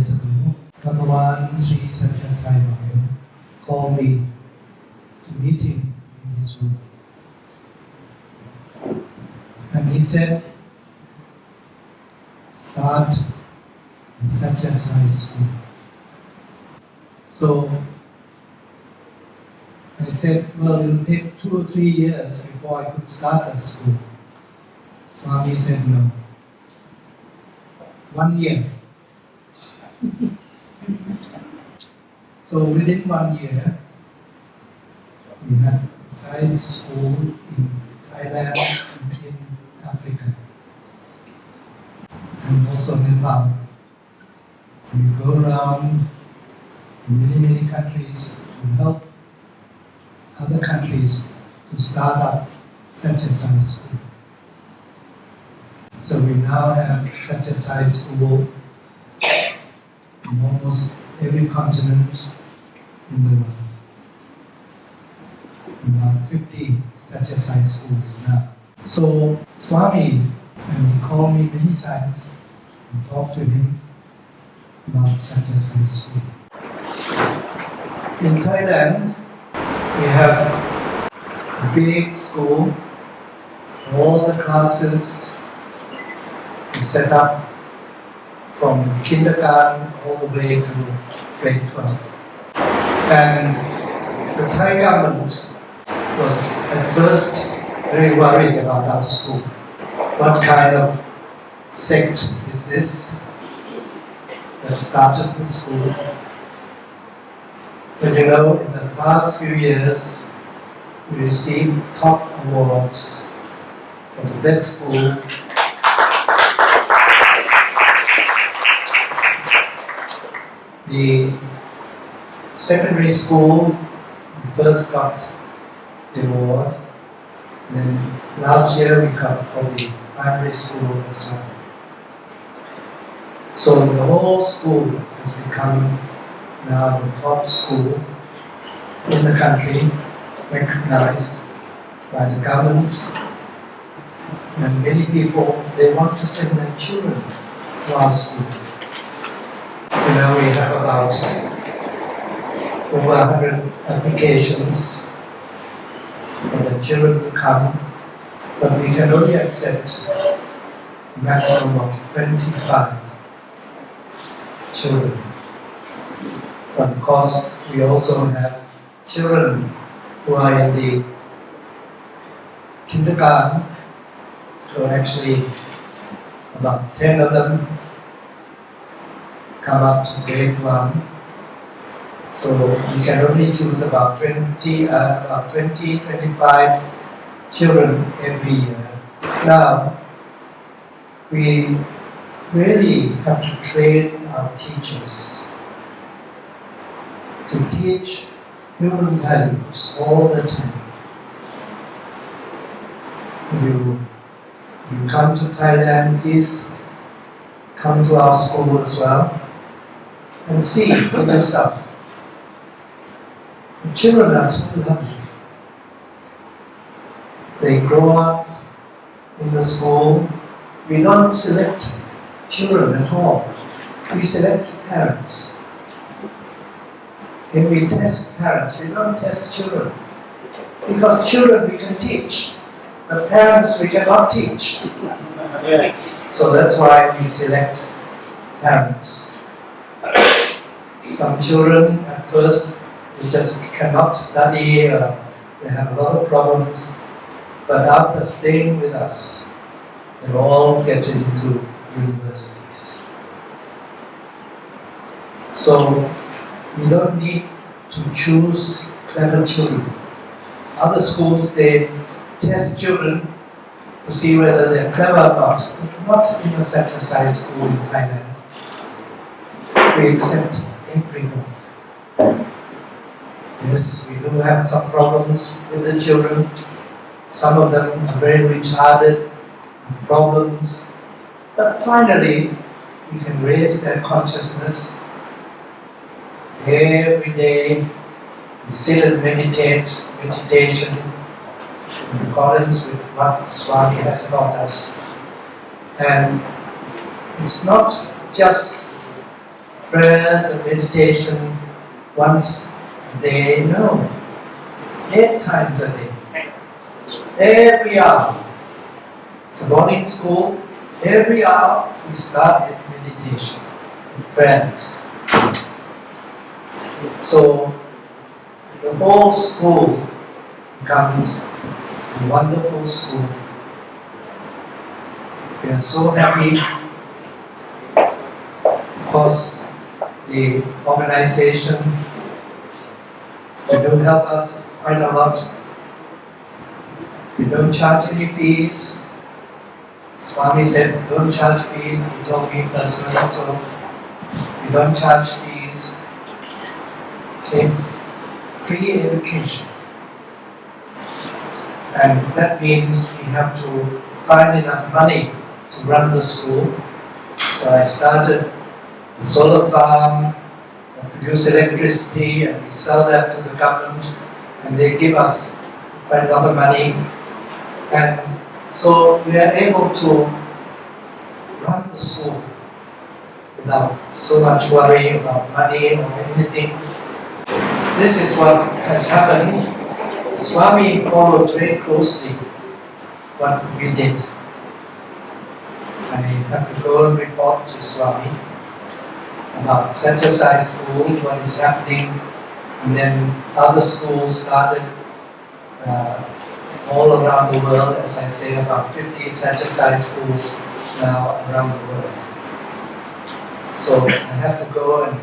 years ago, Bhagawan Sri Sathya Sai called me to meet him in his room. And he said, start the Sathya Sai School. So I said, well, it will take 2 or 3 years before I could start that school. Swami said, no. 1 year. So within 1 year, we had a Sai School in Thailand and in Africa, and also Nepal. We go around many countries to help other countries to start up Sathya Sai School. So we now have Sathya Sai School in almost every continent in the world. About 50 Sathya Sai schools now. So Swami, and he called me many times and talked to him about Sathya Sai School. In Thailand, we have a big school. All the classes are set up from kindergarten all the way to grade 12. And the Thai government was at first very worried about our school. What kind of sect is this that started the school? But you know, in the past few years, we received top awards for the best school. The secondary school, we first got the award, and then last year we got for the primary school as well. So the whole school has become now the top school in the country, recognized by the government, and many people, they want to send their children to our school. You know, we have about over 100 applications for the children to come, but we can only accept a maximum of 25 children. But of course, we also have children who are in the kindergarten, so actually about 10 of them come up to grade 1. So we can only choose about 25 children every year. Now, we really have to train our teachers to teach human values all the time. You come to Thailand, please come to our school as well and see for yourself. The children are so lovely. They grow up in the school. We don't select children at all. We select parents. When we test parents, we don't test children. Because children we can teach, but parents we cannot teach. So that's why we select parents. Some children at first, they just cannot study, they have a lot of problems, but after staying with us, they all get into universities. So we don't need to choose clever children. Other schools, they test children to see whether they're clever or not. Not in the Sathya Sai School in Thailand. We accept everyone. Yes, we do have some problems with the children. Some of them are very retarded, problems. But finally, we can raise their consciousness. Every day, we sit and meditation in accordance with what Swami has taught us. And it's not just prayers and meditation once a day, no. 8 times a day. Every hour. It's a boarding school. Every hour we start with meditation, with prayers. So the whole school becomes a wonderful school. We are so happy. Of course, the organization, they do help us quite a lot. We don't charge any fees. Swami said, don't charge fees. He told me personally, so we don't charge fees. Okay? Free education. And that means we have to find enough money to run the school. So I started a solar farm, I produce electricity, and we sell that to the government, and they give us quite a lot of money. And so we are able to run the school without so much worry about money or anything. This is what has happened. Swami followed very closely what we did. I have to go and report to Swami about Sathya Sai School, what is happening, and then other schools started all around the world. As I say, about 50 Sathya Sai schools now around the world. So I have to go and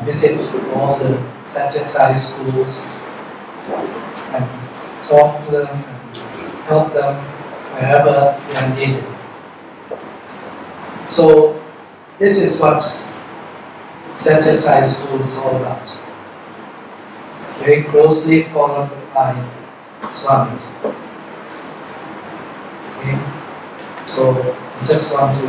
visit all the Sathya Sai schools and talk to them and help them wherever they are needed. So this is what Sathya Sai School is all about. Very closely followed by Swami. Okay? So I just want to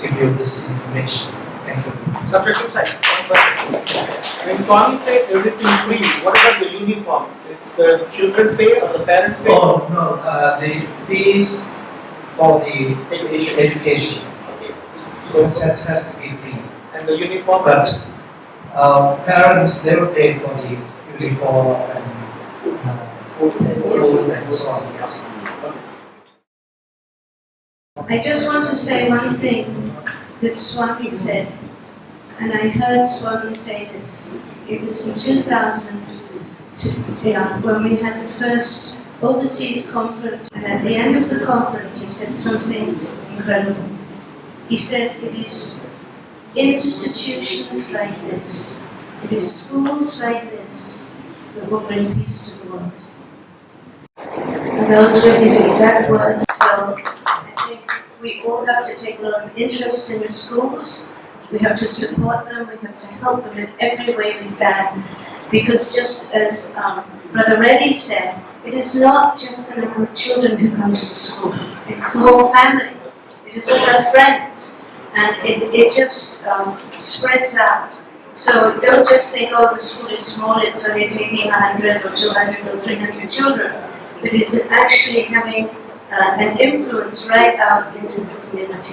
give you this information. Thank you. Sathya Sai, one question. When Swami said everything free, what about the uniform? It's the children pay or the parents pay? Oh no, the fees for the education. Okay. So that has to be free. And the uniform? But parents never pay for the uniform and food and so on. Yes. I just want to say one thing that Swami said, and I heard Swami say this. It was in 2000, when we had the first overseas conference, and at the end of the conference he said something incredible. He said, it is institutions like this, it is schools like this that will bring peace to the world. And those were his exact words. So I think we all have to take a lot of interest in the schools. We have to support them, we have to help them in every way we can. Because just as Brother Reddy said, it is not just the number of children who come to the school. It's the whole family. It is all their friends. And it just spreads out. So don't just think, oh, the school is small, it's only taking 100 or 200 or 300 children. But it's actually having an influence right out into the community.